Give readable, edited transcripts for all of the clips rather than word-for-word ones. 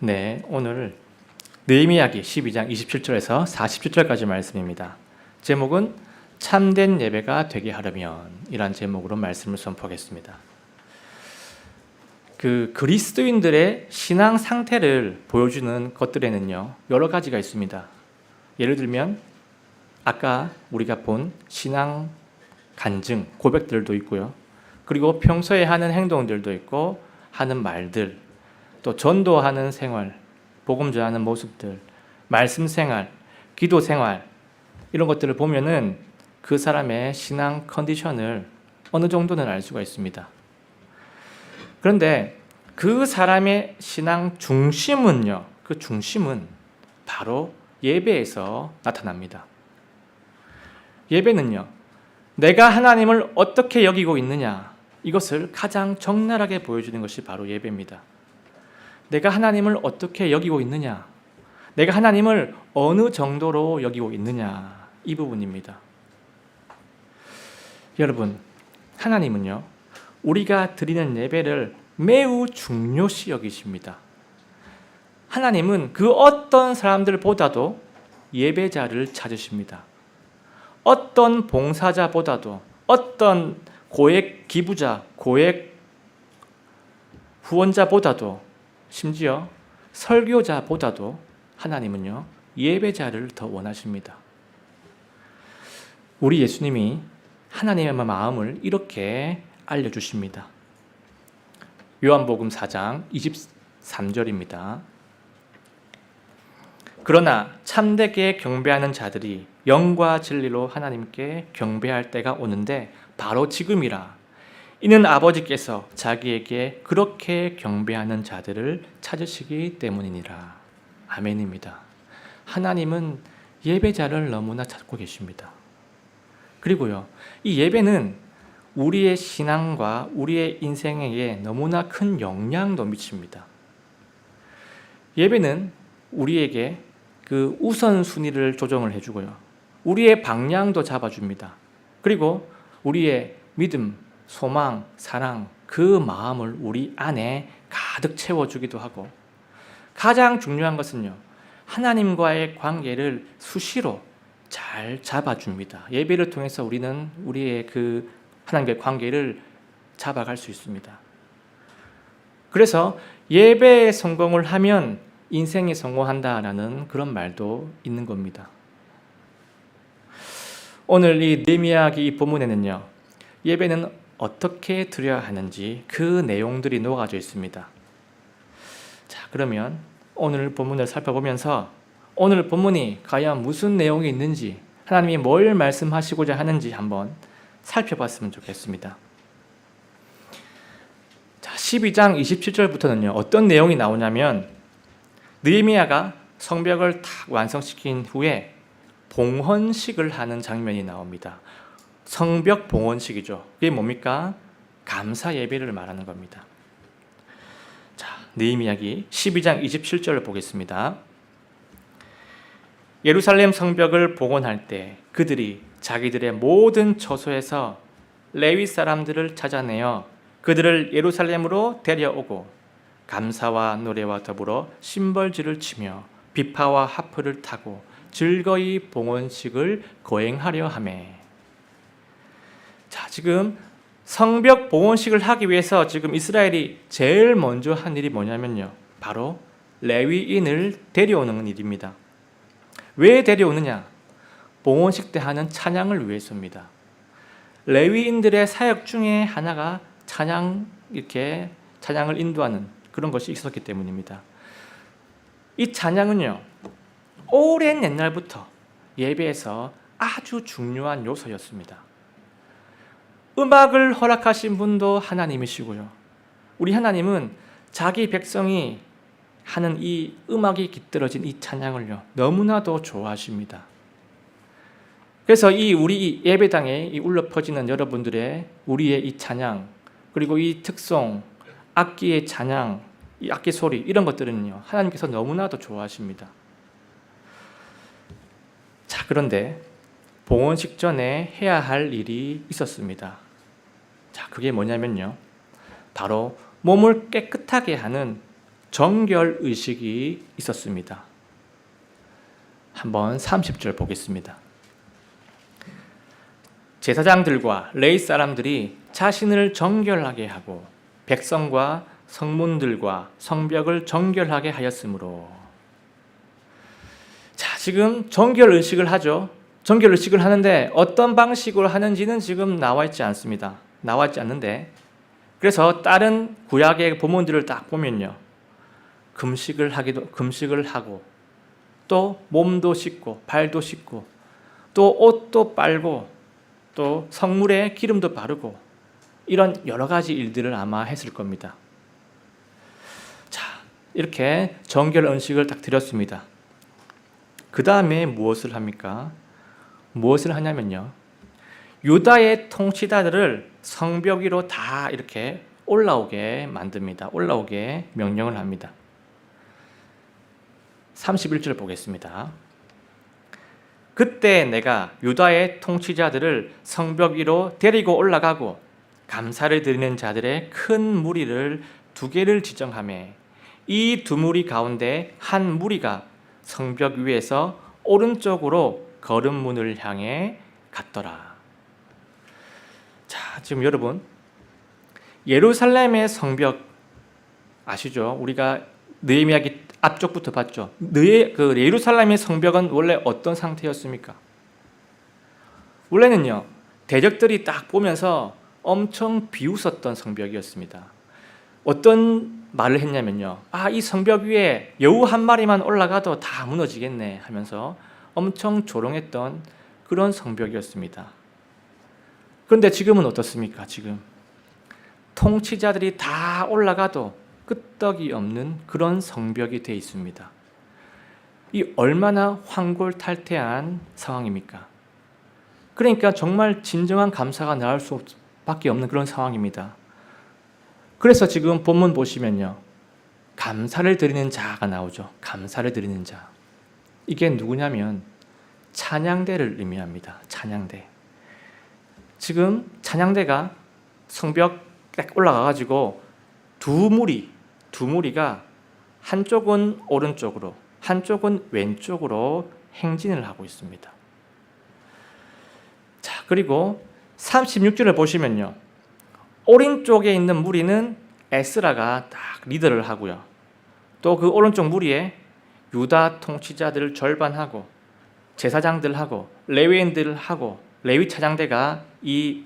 네, 오늘 느헤미야기 12장 27절에서 47절까지 말씀입니다. 제목은 참된 예배가 되게 하려면 이란 제목으로 말씀을 선포하겠습니다. 그리스도인들의 신앙 상태를 보여주는 것들에는요, 여러 가지가 있습니다. 예를 들면 아까 우리가 본 신앙 간증, 고백들도 있고요. 그리고 평소에 하는 행동들도 있고 하는 말들, 또 전도하는 생활, 복음 전하는 모습들, 말씀 생활, 기도 생활 이런 것들을 보면은 그 사람의 신앙 컨디션을 어느 정도는 알 수가 있습니다. 그런데 그 사람의 신앙 중심은요, 그 중심은 바로 예배에서 나타납니다. 예배는요, 내가 하나님을 어떻게 여기고 있느냐, 이것을 가장 적나라하게 보여주는 것이 바로 예배입니다. 내가 하나님을 어떻게 여기고 있느냐, 내가 하나님을 어느 정도로 여기고 있느냐, 이 부분입니다. 여러분, 하나님은요, 우리가 드리는 예배를 매우 중요시 여기십니다. 하나님은 그 어떤 사람들보다도 예배자를 찾으십니다. 어떤 봉사자보다도, 어떤 고액 기부자, 고액 후원자보다도, 심지어 설교자보다도 하나님은요, 예배자를 더 원하십니다. 우리 예수님이 하나님의 마음을 이렇게 알려주십니다. 요한복음 4장 23절입니다. 그러나 참되게 경배하는 자들이 영과 진리로 하나님께 경배할 때가 오는데 바로 지금이라. 이는 아버지께서 자기에게 그렇게 경배하는 자들을 찾으시기 때문이니라. 아멘입니다. 하나님은 예배자를 너무나 찾고 계십니다. 그리고요, 이 예배는 우리의 신앙과 우리의 인생에게 너무나 큰 영향도 미칩니다. 예배는 우리에게 그 우선순위를 조정을 해주고요, 우리의 방향도 잡아줍니다. 그리고 우리의 믿음, 소망, 사랑, 그 마음을 우리 안에 가득 채워주기도 하고, 가장 중요한 것은요, 하나님과의 관계를 수시로 잘 잡아줍니다. 예배를 통해서 우리는 우리의 그 하나님과의 관계를 잡아갈 수 있습니다. 그래서 예배에 성공을 하면 인생이 성공한다라는 그런 말도 있는 겁니다. 오늘 이 느헤미야기 이 본문에는요, 예배는 어떻게 드려야 하는지 그 내용들이 녹아져 있습니다. 자, 그러면 오늘 본문을 살펴보면서 오늘 본문이 과연 무슨 내용이 있는지, 하나님이 뭘 말씀하시고자 하는지 한번 살펴봤으면 좋겠습니다. 자, 12장 27절부터는요, 어떤 내용이 나오냐면 느헤미야가 성벽을 탁 완성시킨 후에 봉헌식을 하는 장면이 나옵니다. 성벽 봉헌식이죠. 그게 뭡니까? 감사 예배를 말하는 겁니다. 자, 느헤미야기 12장 27절을 보겠습니다. 예루살렘 성벽을 봉헌할 때 그들이 자기들의 모든 처소에서 레위 사람들을 찾아내어 그들을 예루살렘으로 데려오고 감사와 노래와 더불어 심벌지를 치며 비파와 하프를 타고 즐거이 봉헌식을 거행하려 하매. 자, 지금 성벽 봉헌식을 하기 위해서 지금 이스라엘이 제일 먼저 한 일이 뭐냐면요, 바로 레위인을 데려오는 일입니다. 왜 데려오느냐? 봉헌식 때 하는 찬양을 위해서입니다. 레위인들의 사역 중에 하나가 이렇게 찬양을 인도하는 그런 것이 있었기 때문입니다. 이 찬양은요, 오랜 옛날부터 예배에서 아주 중요한 요소였습니다. 음악을 허락하신 분도 하나님이시고요, 우리 하나님은 자기 백성이 하는 이 음악이 깃들어진 이 찬양을요, 너무나도 좋아하십니다. 그래서 우리 예배당에 울려 퍼지는 여러분들의 우리의 이 찬양, 그리고 이 특송, 악기의 찬양, 이 악기 소리, 이런 것들은요, 하나님께서 너무나도 좋아하십니다. 자, 그런데 봉헌식 전에 해야 할 일이 있었습니다. 자, 그게 뭐냐면요, 바로 몸을 깨끗하게 하는 정결 의식이 있었습니다. 한번 30절 보겠습니다. 제사장들과 레위 사람들이 자신을 정결하게 하고 백성과 성문들과 성벽을 정결하게 하였으므로. 자, 지금 정결 의식을 하죠. 정결 의식을 하는데 어떤 방식으로 하는지는 지금 나와 있지 않습니다. 나와 있지 않는데, 그래서 다른 구약의 본문들을 딱 보면요, 금식을 하고 또 몸도 씻고 발도 씻고 또 옷도 빨고 또 성물에 기름도 바르고 이런 여러 가지 일들을 아마 했을 겁니다. 자, 이렇게 정결 음식을 딱 드렸습니다. 그 다음에 무엇을 합니까? 무엇을 하냐면요, 유다의 통치자들을 성벽 위로 다 이렇게 올라오게 만듭니다. 올라오게 명령을 합니다. 31절 보겠습니다. 그때 내가 유다의 통치자들을 성벽 위로 데리고 올라가고 감사를 드리는 자들의 큰 무리를 2개를 지정하매 이 2무리 가운데 한 무리가 성벽 위에서 오른쪽으로 거름문을 향해 갔더라. 자, 지금 여러분, 예루살렘의 성벽 아시죠? 우리가 느헤미야기 앞쪽부터 봤죠. 예루살렘의 성벽은 원래 어떤 상태였습니까? 원래는요, 대적들이 딱 보면서 엄청 비웃었던 성벽이었습니다. 어떤 말을 했냐면요, 이 성벽 위에 여우 한 마리만 올라가도 다 무너지겠네 하면서 엄청 조롱했던 그런 성벽이었습니다. 그런데 지금은 어떻습니까? 지금 통치자들이 다 올라가도 끄떡이 없는 그런 성벽이 되어 있습니다. 이 얼마나 황골탈퇴한 상황입니까? 그러니까 정말 진정한 감사가 나올 수밖에 없는 그런 상황입니다. 그래서 지금 본문 보시면요, 감사를 드리는 자가 나오죠. 감사를 드리는 자. 이게 누구냐면 찬양대를 의미합니다. 찬양대. 지금 찬양대가 성벽 딱 올라가가지고 두 무리가 한쪽은 오른쪽으로 한쪽은 왼쪽으로 행진을 하고 있습니다. 자, 그리고 36절을 보시면요, 오른쪽에 있는 무리는 에스라가 딱 리더를 하고요, 또 그 오른쪽 무리에 유다 통치자들 절반하고 제사장들하고 레위인들하고 레위 차장대가 이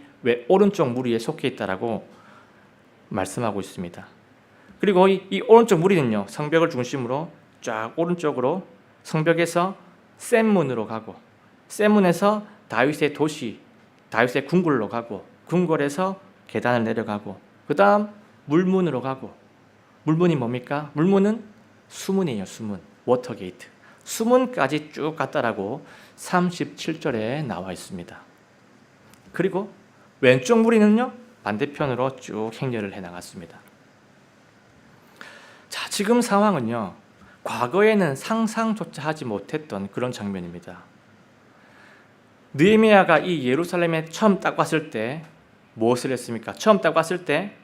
오른쪽 무리에 속해 있다라고 말씀하고 있습니다. 그리고 이 오른쪽 무리는요, 성벽을 중심으로 쫙 오른쪽으로 성벽에서 샘문으로 가고, 샘문에서 다윗의 도시, 다윗의 궁궐로 가고, 궁궐에서 계단을 내려가고, 그 다음 물문으로 가고, 물문이 뭡니까? 물문은 수문이에요. 수문, 워터게이트. 수문까지 쭉 갔다라고 37절에 나와 있습니다. 그리고 왼쪽 무리는요, 반대편으로 쭉 행렬을 해나갔습니다. 자, 지금 상황은요, 과거에는 상상조차 하지 못했던 그런 장면입니다. 느헤미야가 이 예루살렘에 처음 딱 왔을 때 무엇을 했습니까? 처음 딱 왔을 때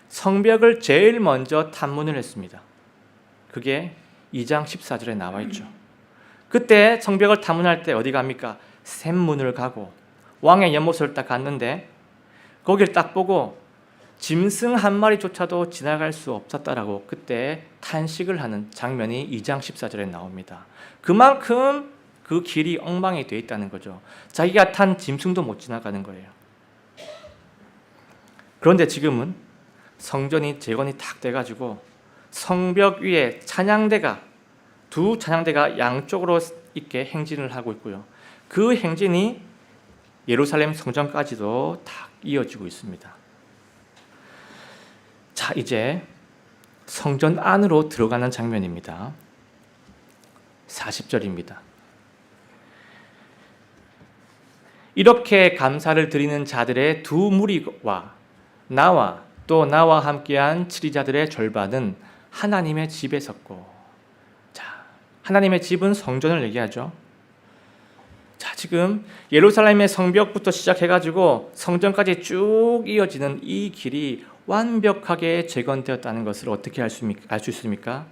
성벽을 제일 먼저 탐문을 했습니다. 그게 2장 14절에 나와 있죠. 그때 성벽을 탐문할 때 어디 갑니까? 샘문을 가고 왕의 연못을 딱 갔는데 거길 딱 보고 짐승 한 마리조차도 지나갈 수 없었다라고 그때 탄식을 하는 장면이 2장 14절에 나옵니다. 그만큼 그 길이 엉망이 되어 있다는 거죠. 자기가 탄 짐승도 못 지나가는 거예요. 그런데 지금은 성전이 재건이 탁 돼가지고 성벽 위에 찬양대가, 두 찬양대가 양쪽으로 있게 행진을 하고 있고요, 그 행진이 예루살렘 성전까지도 탁 이어지고 있습니다. 자, 이제 성전 안으로 들어가는 장면입니다. 40절입니다. 이렇게 감사를 드리는 자들의 두 무리와 나와 함께한 치리자들의 절반은 하나님의 집에 섰고, 자, 하나님의 집은 성전을 얘기하죠. 자, 지금 예루살렘의 성벽부터 시작해가지고 성전까지 쭉 이어지는 이 길이 완벽하게 재건되었다는 것을 어떻게 알 수 있습니까?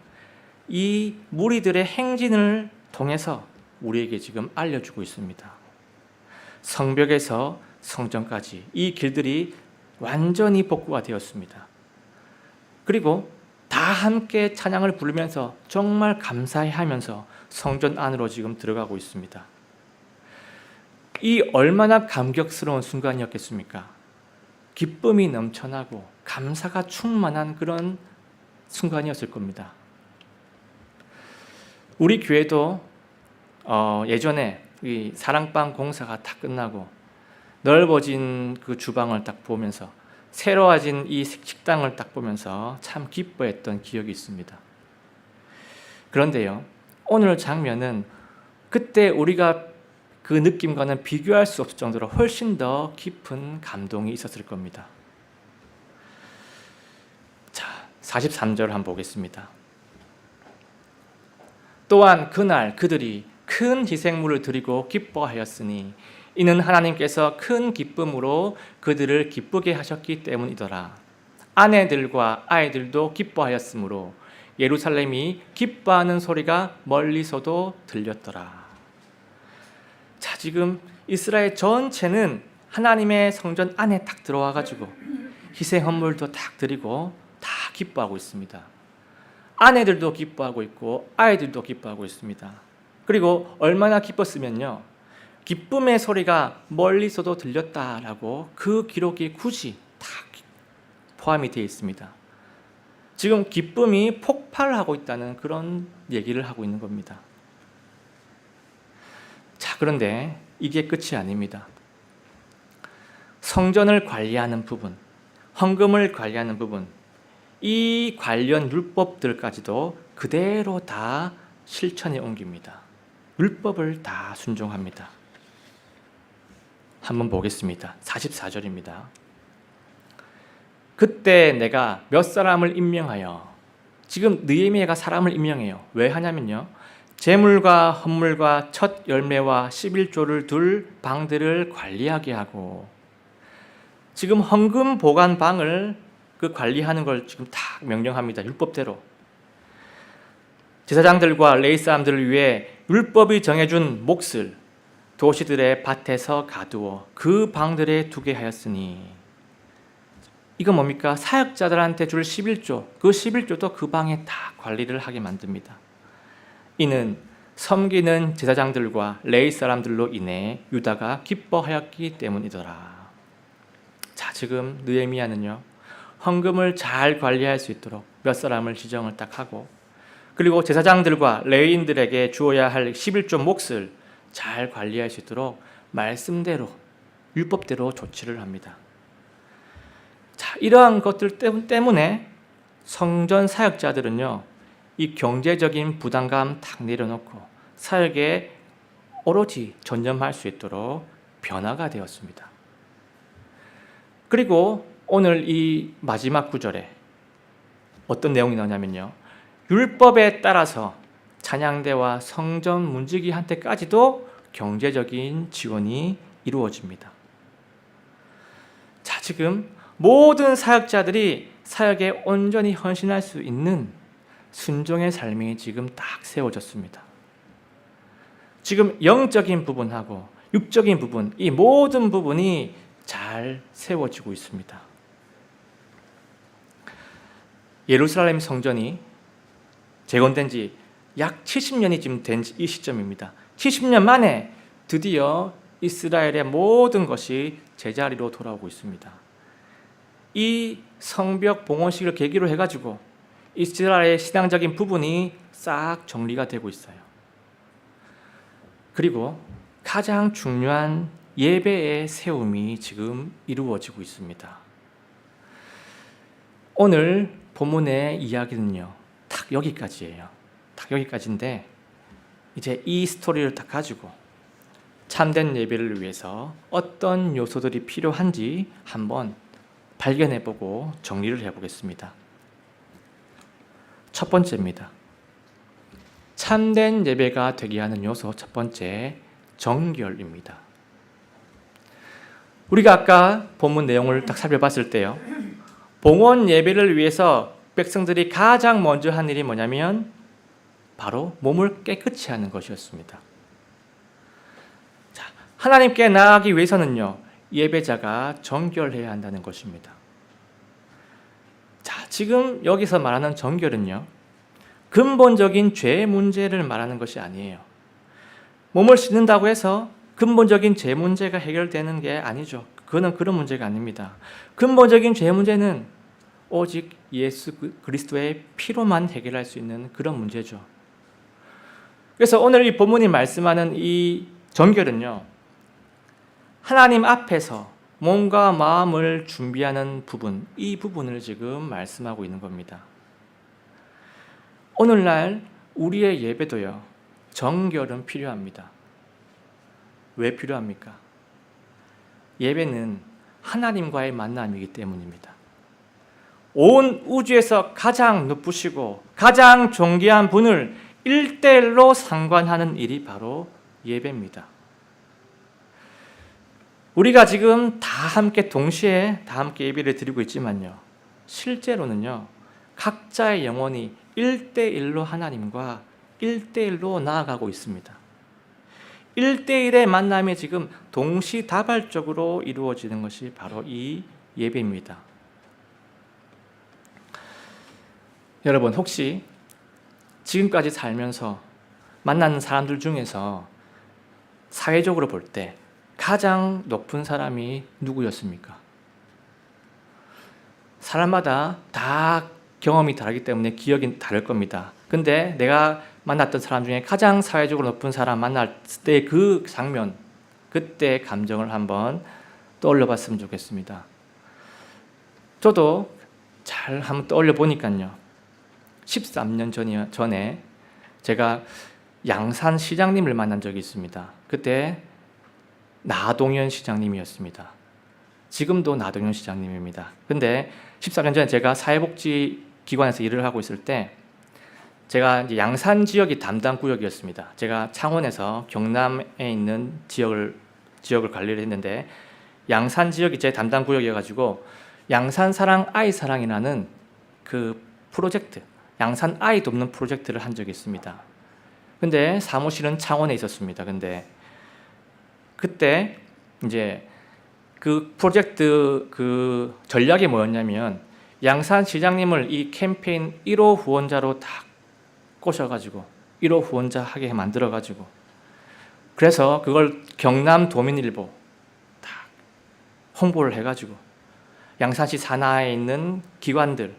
이 무리들의 행진을 통해서 우리에게 지금 알려주고 있습니다. 성벽에서 성전까지 이 길들이 완전히 복구가 되었습니다. 그리고 다 함께 찬양을 부르면서 정말 감사해하면서 성전 안으로 지금 들어가고 있습니다. 이 얼마나 감격스러운 순간이었겠습니까? 기쁨이 넘쳐나고 감사가 충만한 그런 순간이었을 겁니다. 우리 교회도 예전에 이 사랑방 공사가 다 끝나고 넓어진 그 주방을 딱 보면서 새로워진 이 식당을 딱 보면서 참 기뻐했던 기억이 있습니다. 그런데요, 오늘 장면은 그때 우리가 그 느낌과는 비교할 수 없을 정도로 훨씬 더 깊은 감동이 있었을 겁니다. 자, 43절 한번 보겠습니다. 또한 그날 그들이 큰 희생물을 드리고 기뻐하였으니 이는 하나님께서 큰 기쁨으로 그들을 기쁘게 하셨기 때문이더라. 아내들과 아이들도 기뻐하였으므로 예루살렘이 기뻐하는 소리가 멀리서도 들렸더라. 자, 지금 이스라엘 전체는 하나님의 성전 안에 딱 들어와 가지고 희생 헌물도 딱 드리고 다 기뻐하고 있습니다. 아내들도 기뻐하고 있고 아이들도 기뻐하고 있습니다. 그리고 얼마나 기뻤으면요, 기쁨의 소리가 멀리서도 들렸다라고 그 기록이 굳이 다 포함이 되어 있습니다. 지금 기쁨이 폭발하고 있다는 그런 얘기를 하고 있는 겁니다. 자, 그런데 이게 끝이 아닙니다. 성전을 관리하는 부분, 헌금을 관리하는 부분, 이 관련 율법들까지도 그대로 다 실천에 옮깁니다. 율법을 다 순종합니다. 한번 보겠습니다. 44절입니다. 그때 내가 몇 사람을 임명하여, 지금 느헤미야가 사람을 임명해요. 왜 하냐면요, 제물과 헌물과 첫 열매와 11조를 둘 방들을 관리하게 하고, 지금 헌금 보관 방을 그 관리하는 걸 지금 다 명령합니다. 율법대로. 제사장들과 레위 사람들을 위해 율법이 정해준 몫을 도시들의 밭에서 가두어 그 방들에 두게 하였으니, 이건 뭡니까? 사역자들한테 줄 11조, 그 11조도 그 방에 다 관리를 하게 만듭니다. 이는 섬기는 제사장들과 레위 사람들로 인해 유다가 기뻐하였기 때문이더라. 자, 지금 느헤미야는요, 헌금을 잘 관리할 수 있도록 몇 사람을 지정을 딱 하고, 그리고 제사장들과 레위인들에게 주어야 할 11조 몫을 잘 관리할 수 있도록 말씀대로, 율법대로 조치를 합니다. 자, 이러한 것들 때문에 성전 사역자들은요, 이 경제적인 부담감 탁 내려놓고 사역에 오로지 전념할 수 있도록 변화가 되었습니다. 그리고 오늘 이 마지막 구절에 어떤 내용이 나오냐면요, 율법에 따라서 찬양대와 성전 문지기한테까지도 경제적인 지원이 이루어집니다. 자, 지금 모든 사역자들이 사역에 온전히 헌신할 수 있는 순종의 삶이 지금 딱 세워졌습니다. 지금 영적인 부분하고 육적인 부분, 이 모든 부분이 잘 세워지고 있습니다. 예루살렘 성전이 재건된 지 약 70년이 지금 된 이 시점입니다. 70년 만에 드디어 이스라엘의 모든 것이 제자리로 돌아오고 있습니다. 이 성벽 봉헌식을 계기로 해가지고 이스라엘의 신앙적인 부분이 싹 정리가 되고 있어요. 그리고 가장 중요한 예배의 세움이 지금 이루어지고 있습니다. 오늘 본문의 이야기는요, 딱 여기까지예요. 딱 여기까지인데, 이제 이 스토리를 딱 가지고 참된 예배를 위해서 어떤 요소들이 필요한지 한번 발견해보고 정리를 해보겠습니다. 첫 번째입니다. 참된 예배가 되게 하는 요소 첫 번째, 정결입니다. 우리가 아까 본문 내용을 딱 살펴봤을 때요, 봉헌 예배를 위해서 백성들이 가장 먼저 한 일이 뭐냐면 바로 몸을 깨끗이 하는 것이었습니다. 자, 하나님께 나아가기 위해서는요, 예배자가 정결해야 한다는 것입니다. 자, 지금 여기서 말하는 정결은요, 근본적인 죄 문제를 말하는 것이 아니에요. 몸을 씻는다고 해서 근본적인 죄 문제가 해결되는 게 아니죠. 그거는 그런 문제가 아닙니다. 근본적인 죄 문제는 오직 예수 그리스도의 피로만 해결할 수 있는 그런 문제죠. 그래서 오늘 이 본문이 말씀하는 이 정결은요, 하나님 앞에서 몸과 마음을 준비하는 부분, 이 부분을 지금 말씀하고 있는 겁니다. 오늘날 우리의 예배도요, 정결은 필요합니다. 왜 필요합니까? 예배는 하나님과의 만남이기 때문입니다. 온 우주에서 가장 높으시고 가장 존귀한 분을 1대1로 상관하는 일이 바로 예배입니다. 우리가 지금 다 함께 동시에 다 함께 예배를 드리고 있지만요, 실제로는요, 각자의 영혼이 1대1로 하나님과 1대1로 나아가고 있습니다. 1대1의 만남이 지금 동시다발적으로 이루어지는 것이 바로 이 예배입니다. 여러분, 혹시 지금까지 살면서 만나는 사람들 중에서 사회적으로 볼 때 가장 높은 사람이 누구였습니까? 사람마다 다 경험이 다르기 때문에 기억이 다를 겁니다. 근데 내가 만났던 사람 중에 가장 사회적으로 높은 사람 만날 때 그 장면, 그때 감정을 한번 떠올려 봤으면 좋겠습니다. 저도 잘 한번 떠올려 보니까요, 13년 전에 제가 양산 시장님을 만난 적이 있습니다. 그때 나동현 시장님이었습니다. 지금도 나동현 시장님입니다. 근데 13년 전에 제가 사회복지기관에서 일을 하고 있을 때 제가 이제 양산 지역이 담당 구역이었습니다. 제가 창원에서 경남에 있는 지역을 관리를 했는데 양산 지역이 제 담당 구역이어가지고 양산 사랑 아이 사랑이라는 그 프로젝트, 양산 아이 돕는 프로젝트를 한 적이 있습니다. 근데 사무실은 창원에 있었습니다. 근데 그때 이제 그 프로젝트 그 전략이 뭐였냐면 양산 시장님을 이 캠페인 1호 후원자로 딱 꼬셔가지고 1호 후원자 하게 만들어가지고, 그래서 그걸 경남 도민일보 딱 홍보를 해가지고 양산시 산하에 있는 기관들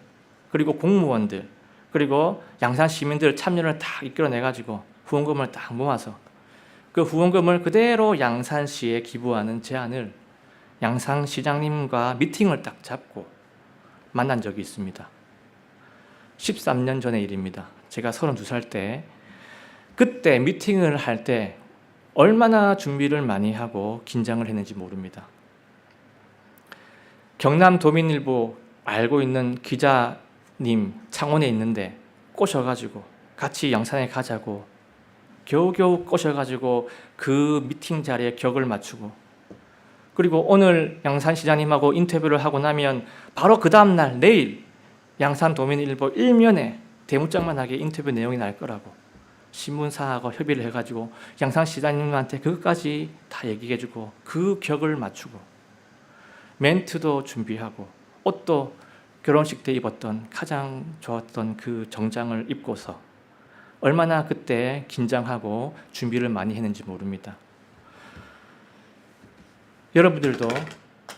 그리고 공무원들 그리고 양산 시민들 참여를 딱 이끌어내가지고 후원금을 딱 모아서 그 후원금을 그대로 양산시에 기부하는 제안을 양산시장님과 미팅을 딱 잡고 만난 적이 있습니다. 13년 전의 일입니다. 제가 32살 때 그때 미팅을 할 때 얼마나 준비를 많이 하고 긴장을 했는지 모릅니다. 경남 도민일보 알고 있는 기자님 창원에 있는데 꼬셔가지고 같이 양산에 가자고 겨우겨우 꼬셔가지고 그 미팅 자리에 격을 맞추고, 그리고 오늘 양산시장님하고 인터뷰를 하고 나면 바로 그 다음날 내일 양산도민일보 1면에 대문짝만하게 인터뷰 내용이 날 거라고 신문사하고 협의를 해가지고 양산시장님한테 그것까지 다 얘기해주고 그 격을 맞추고 멘트도 준비하고 옷도 결혼식 때 입었던 가장 좋았던 그 정장을 입고서 얼마나 그때 긴장하고 준비를 많이 했는지 모릅니다. 여러분들도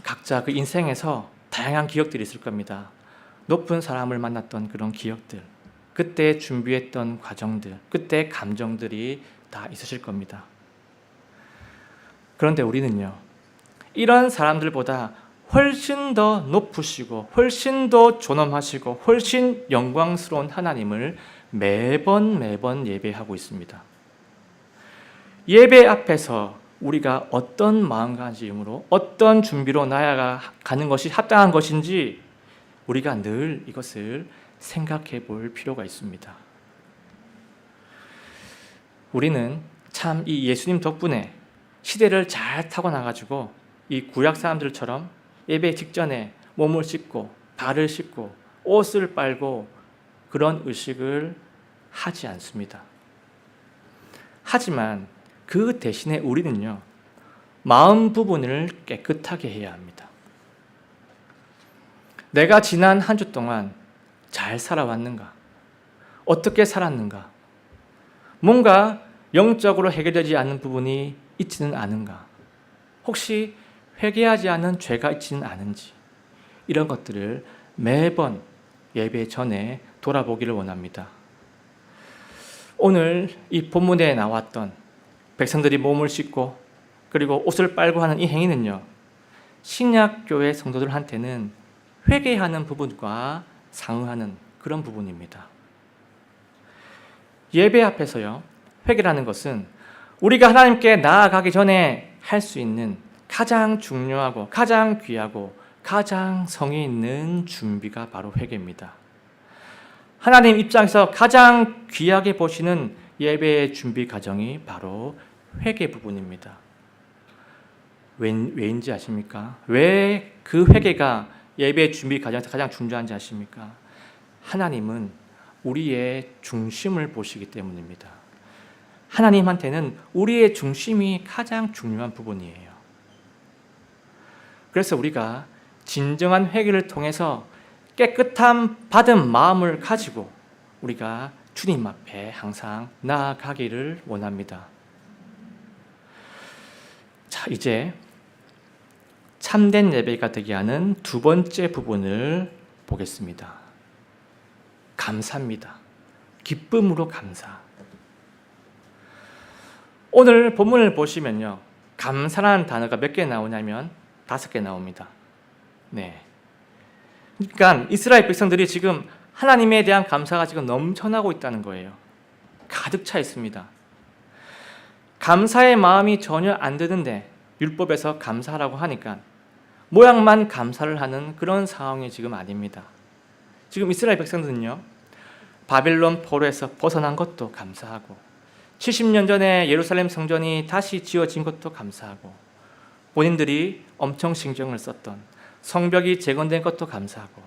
각자 그 인생에서 다양한 기억들이 있을 겁니다. 높은 사람을 만났던 그런 기억들, 그때 준비했던 과정들, 그때 감정들이 다 있으실 겁니다. 그런데 우리는요, 이런 사람들보다 훨씬 더 높으시고 훨씬 더 존엄하시고 훨씬 영광스러운 하나님을 매번 예배하고 있습니다. 예배 앞에서 우리가 어떤 마음가짐으로 어떤 준비로 나아가는 것이 합당한 것인지 우리가 늘 이것을 생각해 볼 필요가 있습니다. 우리는 참 이 예수님 덕분에 시대를 잘 타고 나가지고 이 구약 사람들처럼 예배 직전에 몸을 씻고 발을 씻고 옷을 빨고 그런 의식을 하지 않습니다. 하지만 그 대신에 우리는요, 마음 부분을 깨끗하게 해야 합니다. 내가 지난 한 주 동안 잘 살아왔는가? 어떻게 살았는가? 뭔가 영적으로 해결되지 않는 부분이 있지는 않은가? 혹시 회개하지 않은 죄가 있지는 않은지, 이런 것들을 매번 예배 전에 돌아보기를 원합니다. 오늘 이 본문에 나왔던 백성들이 몸을 씻고 그리고 옷을 빨고 하는 이 행위는요, 신약교회 성도들한테는 회개하는 부분과 상응하는 그런 부분입니다. 예배 앞에서요, 회개라는 것은 우리가 하나님께 나아가기 전에 할 수 있는 가장 중요하고 가장 귀하고 가장 성의 있는 준비가 바로 회개입니다. 하나님 입장에서 가장 귀하게 보시는 예배의 준비 과정이 바로 회개 부분입니다. 왜인지 아십니까? 왜 그 회개가 예배 준비 과정에서 가장 중요한지 아십니까? 하나님은 우리의 중심을 보시기 때문입니다. 하나님한테는 우리의 중심이 가장 중요한 부분이에요. 그래서 우리가 진정한 회개를 통해서 깨끗함 받은 마음을 가지고 우리가 주님 앞에 항상 나아가기를 원합니다. 자, 이제 참된 예배가 되게 하는 두 번째 부분을 보겠습니다. 감사입니다. 기쁨으로 감사. 오늘 본문을 보시면요, 감사라는 단어가 몇 개 나오냐면 5개 나옵니다. 네. 그러니까 이스라엘 백성들이 지금 하나님에 대한 감사가 지금 넘쳐나고 있다는 거예요. 가득 차 있습니다. 감사의 마음이 전혀 안 드는데 율법에서 감사하라고 하니까 모양만 감사를 하는 그런 상황이 지금 아닙니다. 지금 이스라엘 백성들은요, 바벨론 포로에서 벗어난 것도 감사하고 70년 전에 예루살렘 성전이 다시 지어진 것도 감사하고 본인들이 엄청 신경을 썼던 성벽이 재건된 것도 감사하고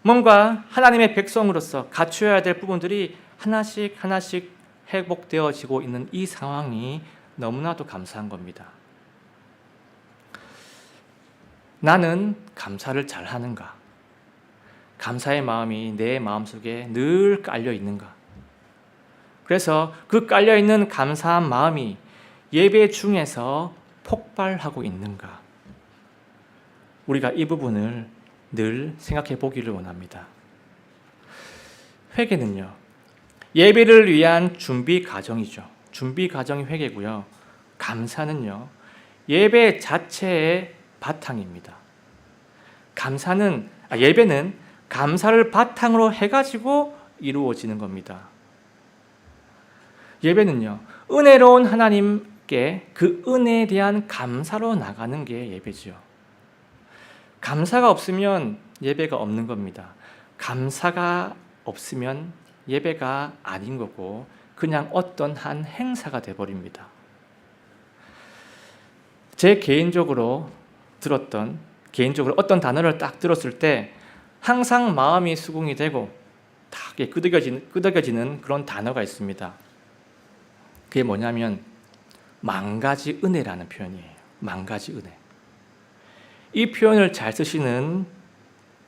뭔가 하나님의 백성으로서 갖춰야 될 부분들이 하나씩 하나씩 회복되어지고 있는 이 상황이 너무나도 감사한 겁니다. 나는 감사를 잘 하는가? 감사의 마음이 내 마음속에 늘 깔려 있는가? 그래서 그 깔려 있는 감사한 마음이 예배 중에서 폭발하고 있는가? 우리가 이 부분을 늘 생각해 보기를 원합니다. 회개는요, 예배를 위한 준비 과정이죠. 준비 과정이 회개고요. 감사는요, 예배 자체의 바탕입니다. 예배는 감사를 바탕으로 해가지고 이루어지는 겁니다. 예배는요, 은혜로운 하나님께 그 은혜에 대한 감사로 나가는 게 예배지요. 감사가 없으면 예배가 없는 겁니다. 감사가 없으면 예배가 아닌 거고 그냥 어떤 한 행사가 돼버립니다. 제 개인적으로 어떤 단어를 딱 들었을 때 항상 마음이 수긍이 되고 딱 끄덕여지는 그런 단어가 있습니다. 그게 뭐냐면 만가지 은혜라는 표현이에요. 만가지 은혜. 이 표현을 잘 쓰시는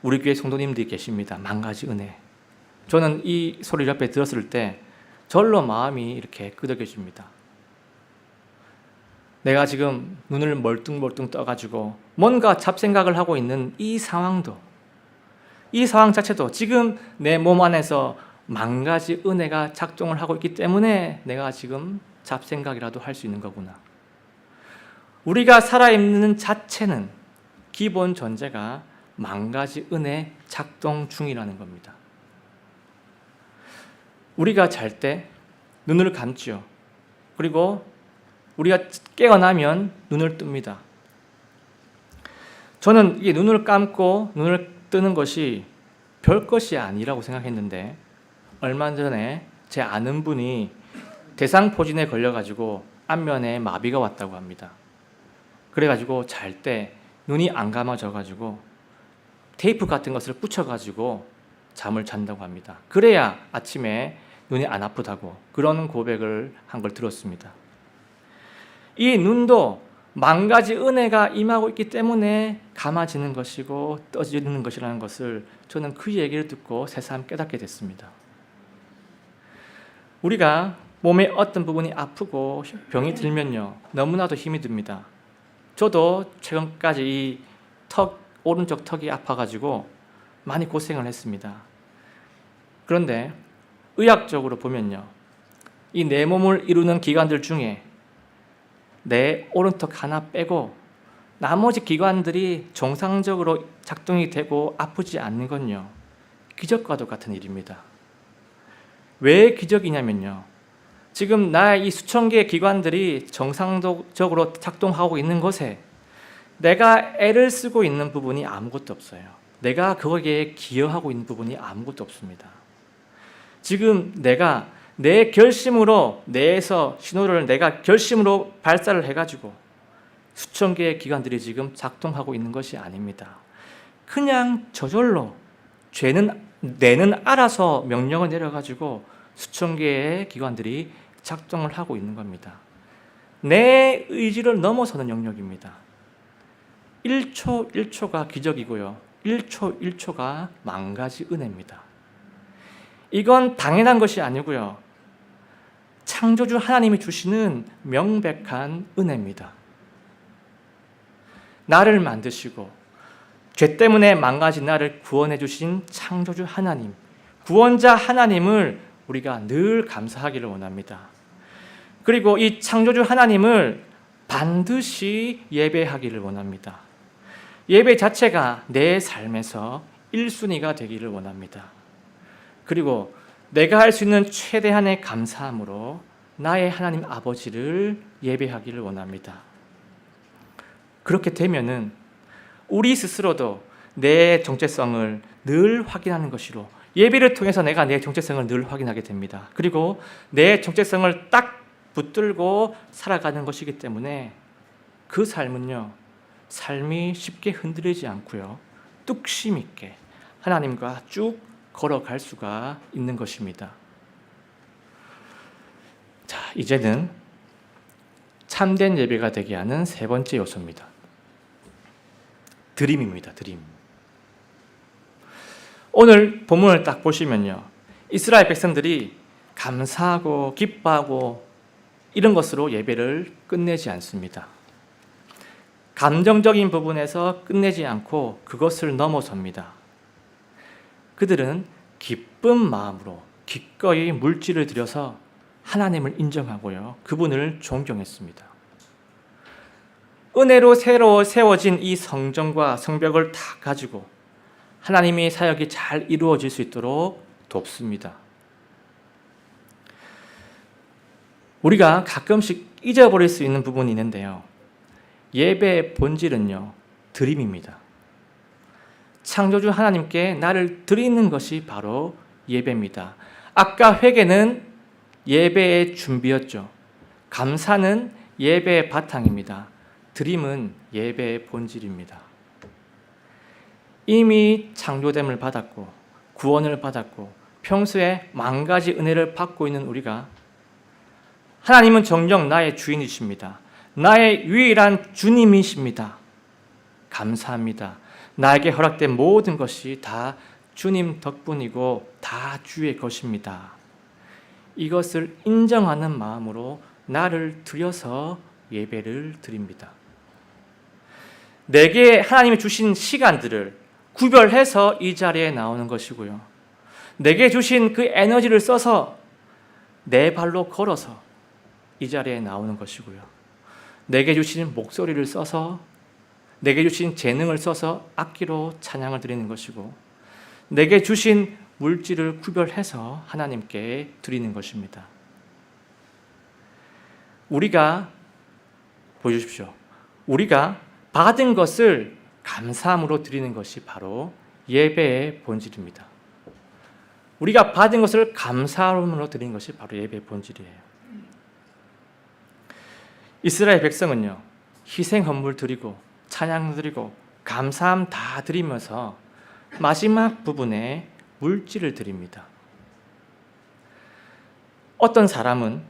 우리 교회 성도님들이 계십니다. 만가지 은혜. 저는 이 소리를 옆에 들었을 때 절로 마음이 이렇게 끄덕여집니다. 내가 지금 눈을 멀뚱멀뚱 떠가지고 뭔가 잡생각을 하고 있는 이 상황 자체도 지금 내 몸 안에서 만가지 은혜가 작동을 하고 있기 때문에 내가 지금 잡생각이라도 할 수 있는 거구나. 우리가 살아있는 자체는 기본 전제가 만가지 은혜 작동 중이라는 겁니다. 우리가 잘 때 눈을 감지요. 그리고 우리가 깨어나면 눈을 뜹니다. 저는 이게 눈을 감고 눈을 뜨는 것이 별것이 아니라고 생각했는데 얼마 전에 제 아는 분이 대상포진에 걸려가지고 안면에 마비가 왔다고 합니다. 그래가지고 잘 때 눈이 안 감아져가지고 테이프 같은 것을 붙여가지고 잠을 잔다고 합니다. 그래야 아침에 눈이 안 아프다고 그런 고백을 한 걸 들었습니다. 이 눈도 만 가지 은혜가 임하고 있기 때문에 감아지는 것이고 떠지는 것이라는 것을 저는 그 얘기를 듣고 새삼 깨닫게 됐습니다. 우리가 몸의 어떤 부분이 아프고 병이 들면요, 너무나도 힘이 듭니다. 저도 최근까지 이 오른쪽 턱이 아파가지고 많이 고생을 했습니다. 그런데 의학적으로 보면요, 이 내 몸을 이루는 기관들 중에 내 오른턱 하나 빼고 나머지 기관들이 정상적으로 작동이 되고 아프지 않는 건요, 기적과도 같은 일입니다. 왜 기적이냐면요, 지금 나의 이 수천 개의 기관들이 정상적으로 작동하고 있는 것에 내가 애를 쓰고 있는 부분이 아무것도 없어요. 내가 거기에 기여하고 있는 부분이 아무것도 없습니다. 지금 내가 내 결심으로 뇌에서 신호를 내가 결심으로 발사를 해가지고 수천 개의 기관들이 지금 작동하고 있는 것이 아닙니다. 그냥 저절로 뇌는 알아서 명령을 내려가지고 수천 개의 기관들이 작동을 하고 있는 겁니다. 내 의지를 넘어서는 영역입니다. 1초 1초가 기적이고요, 1초 1초가 만 가지 은혜입니다. 이건 당연한 것이 아니고요, 창조주 하나님이 주시는 명백한 은혜입니다. 나를 만드시고 죄 때문에 망가진 나를 구원해 주신 창조주 하나님, 구원자 하나님을 우리가 늘 감사하기를 원합니다. 그리고 이 창조주 하나님을 반드시 예배하기를 원합니다. 예배 자체가 내 삶에서 1순위가 되기를 원합니다. 그리고 내가 할 수 있는 최대한의 감사함으로 나의 하나님 아버지를 예배하기를 원합니다. 그렇게 되면은 우리 스스로도 내 정체성을 늘 확인하는 것이로, 예배를 통해서 내가 내 정체성을 늘 확인하게 됩니다. 그리고 내 정체성을 딱 붙들고 살아가는 것이기 때문에 그 삶은요, 삶이 쉽게 흔들리지 않고요, 뚝심 있게 하나님과 쭉 걸어갈 수가 있는 것입니다. 자, 이제는 참된 예배가 되게 하는 세 번째 요소입니다. 드림입니다. 드림. 오늘 본문을 딱 보시면요, 이스라엘 백성들이 감사하고 기뻐하고 이런 것으로 예배를 끝내지 않습니다. 감정적인 부분에서 끝내지 않고 그것을 넘어섭니다. 그들은 기쁜 마음으로 기꺼이 물질을 들여서 하나님을 인정하고요, 그분을 존경했습니다. 은혜로 새로 세워진 이 성전과 성벽을 다 가지고 하나님의 사역이 잘 이루어질 수 있도록 돕습니다. 우리가 가끔씩 잊어버릴 수 있는 부분이 있는데요, 예배의 본질은요, 드림입니다. 창조주 하나님께 나를 드리는 것이 바로 예배입니다. 아까 회개는 예배의 준비였죠. 감사는 예배의 바탕입니다. 드림은 예배의 본질입니다. 이미 창조됨을 받았고 구원을 받았고 평소에 만 가지 은혜를 받고 있는 우리가, 하나님은 정녕 나의 주인이십니다. 나의 유일한 주님이십니다. 감사합니다. 나에게 허락된 모든 것이 다 주님 덕분이고 다 주의 것입니다. 이것을 인정하는 마음으로 나를 드려서 예배를 드립니다. 내게 하나님이 주신 시간들을 구별해서 이 자리에 나오는 것이고요, 내게 주신 그 에너지를 써서 내 발로 걸어서 이 자리에 나오는 것이고요, 내게 주신 목소리를 써서, 내게 주신 재능을 써서 악기로 찬양을 드리는 것이고, 내게 주신 물질을 구별해서 하나님께 드리는 것입니다. 우리가 보여주십시오. 우리가 받은 것을 감사함으로 드리는 것이 바로 예배의 본질입니다. 우리가 받은 것을 감사함으로 드리는 것이 바로 예배의 본질이에요. 이스라엘 백성은요, 희생 헌물 드리고 찬양 드리고 감사함 다 드리면서 마지막 부분에 물질을 드립니다. 어떤 사람은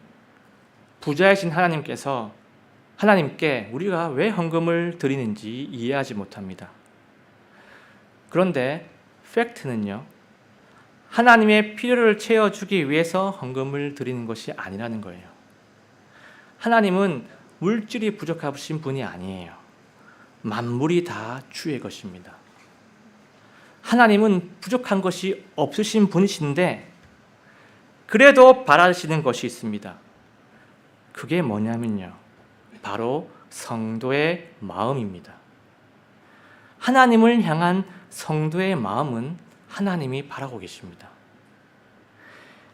부자이신 하나님께 우리가 왜 헌금을 드리는지 이해하지 못합니다. 그런데 팩트는요, 하나님의 필요를 채워주기 위해서 헌금을 드리는 것이 아니라는 거예요. 하나님은 물질이 부족하신 분이 아니에요. 만물이 다 주의 것입니다. 하나님은 부족한 것이 없으신 분이신데 그래도 바라시는 것이 있습니다. 그게 뭐냐면요, 바로 성도의 마음입니다. 하나님을 향한 성도의 마음은 하나님이 바라고 계십니다.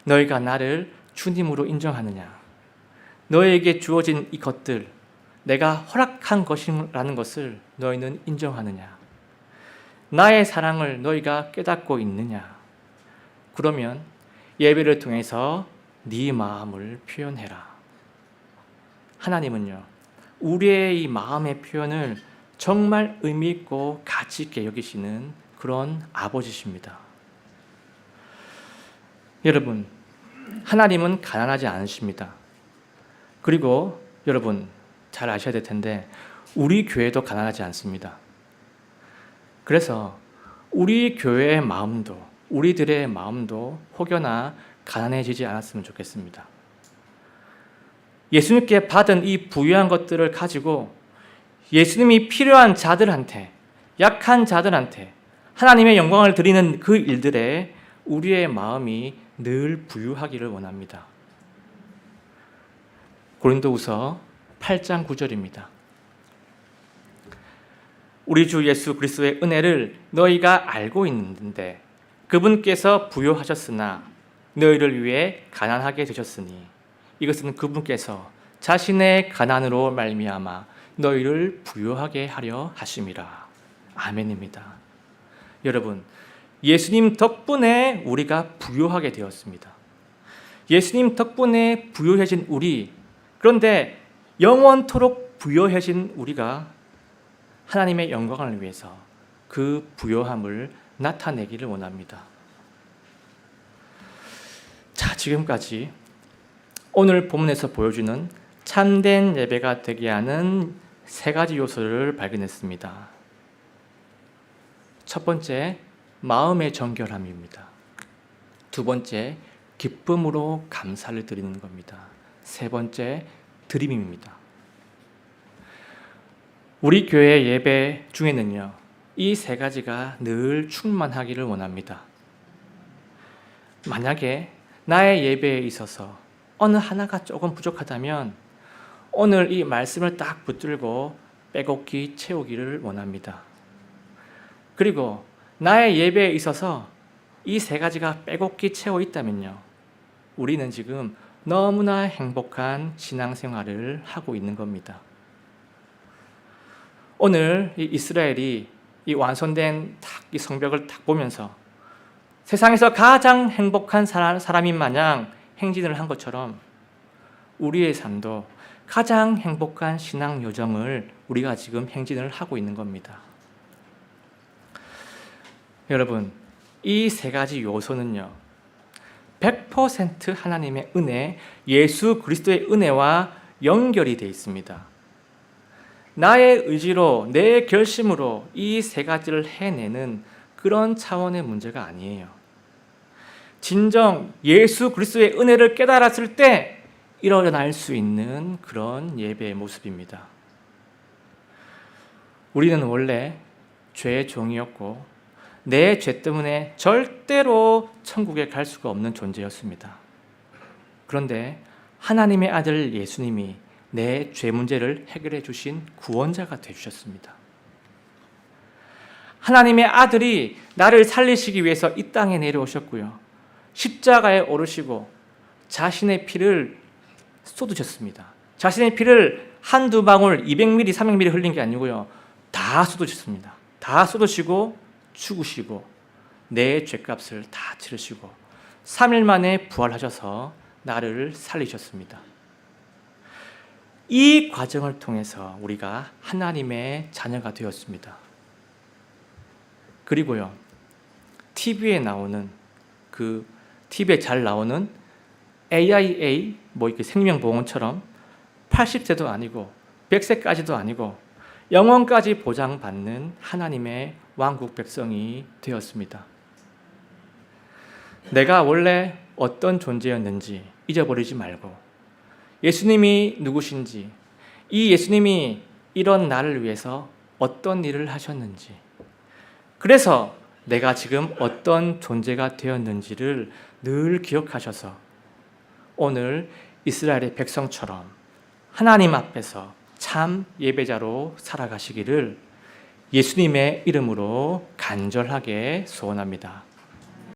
너희가 나를 주님으로 인정하느냐? 너희에게 주어진 이 것들, 내가 허락한 것이라는 것을 너희는 인정하느냐? 나의 사랑을 너희가 깨닫고 있느냐? 그러면 예배를 통해서 네 마음을 표현해라. 하나님은요, 우리의 이 마음의 표현을 정말 의미 있고 가치 있게 여기시는 그런 아버지십니다. 여러분, 하나님은 가난하지 않으십니다. 그리고 여러분 잘 아셔야 될 텐데 우리 교회도 가난하지 않습니다. 그래서 우리 교회의 마음도, 우리들의 마음도 혹여나 가난해지지 않았으면 좋겠습니다. 예수님께 받은 이 부유한 것들을 가지고 예수님이 필요한 자들한테, 약한 자들한테 하나님의 영광을 드리는 그 일들에 우리의 마음이 늘 부유하기를 원합니다. 고린도후서 8장 9절입니다. 우리 주 예수 그리스도의 은혜를 너희가 알고 있는데 그분께서 부유하셨으나 너희를 위해 가난하게 되셨으니 이것은 그분께서 자신의 가난으로 말미암아 너희를 부유하게 하려 하심이라. 아멘입니다. 여러분, 예수님 덕분에 우리가 부유하게 되었습니다. 예수님 덕분에 부유해진 우리, 그런데 영원토록 부유해진 우리가 하나님의 영광을 위해서 그 부유함을 나타내기를 원합니다. 자, 지금까지 오늘 본문에서 보여주는 참된 예배가 되게 하는 세 가지 요소를 발견했습니다. 첫 번째, 마음의 정결함입니다. 두 번째, 기쁨으로 감사를 드리는 겁니다. 세 번째, 드림입니다. 우리 교회 예배 중에는요, 이 세 가지가 늘 충만하기를 원합니다. 만약에 나의 예배에 있어서 어느 하나가 조금 부족하다면 오늘 이 말씀을 딱 붙들고 빼곡히 채우기를 원합니다. 그리고 나의 예배에 있어서 이 세 가지가 빼곡히 채워 있다면요, 우리는 지금 너무나 행복한 신앙생활을 하고 있는 겁니다. 오늘 이 이스라엘이 이 완성된 이 성벽을 딱 보면서 세상에서 가장 행복한 사람인 마냥 행진을 한 것처럼 우리의 삶도 가장 행복한 신앙 요정을 우리가 지금 행진을 하고 있는 겁니다. 여러분, 이 세 가지 요소는요, 100% 하나님의 은혜, 예수 그리스도의 은혜와 연결이 되어 있습니다. 나의 의지로, 내 결심으로 이 세 가지를 해내는 그런 차원의 문제가 아니에요. 진정 예수 그리스도의 은혜를 깨달았을 때 일어날 수 있는 그런 예배의 모습입니다. 우리는 원래 죄의 종이었고 내 죄 때문에 절대로 천국에 갈 수가 없는 존재였습니다. 그런데 하나님의 아들 예수님이 내 죄 문제를 해결해 주신 구원자가 되주셨습니다. 하나님의 아들이 나를 살리시기 위해서 이 땅에 내려오셨고요, 십자가에 오르시고 자신의 피를 쏟으셨습니다. 자신의 피를 한두 방울 200ml, 300ml 흘린 게 아니고요, 다 쏟으셨습니다. 다 쏟으시고 죽으시고 내 죄값을 다 치르시고 3일 만에 부활하셔서 나를 살리셨습니다. 이 과정을 통해서 우리가 하나님의 자녀가 되었습니다. 그리고요, TV에 나오는 그 TV에 잘 나오는 AIA 뭐 이렇게 생명보험처럼 80세도 아니고 100세까지도 아니고 영원까지 보장받는 하나님의 왕국 백성이 되었습니다. 내가 원래 어떤 존재였는지 잊어버리지 말고 예수님이 누구신지, 이 예수님이 이런 나를 위해서 어떤 일을 하셨는지, 그래서 내가 지금 어떤 존재가 되었는지를 늘 기억하셔서 오늘 이스라엘의 백성처럼 하나님 앞에서 참 예배자로 살아가시기를 예수님의 이름으로 간절하게 소원합니다.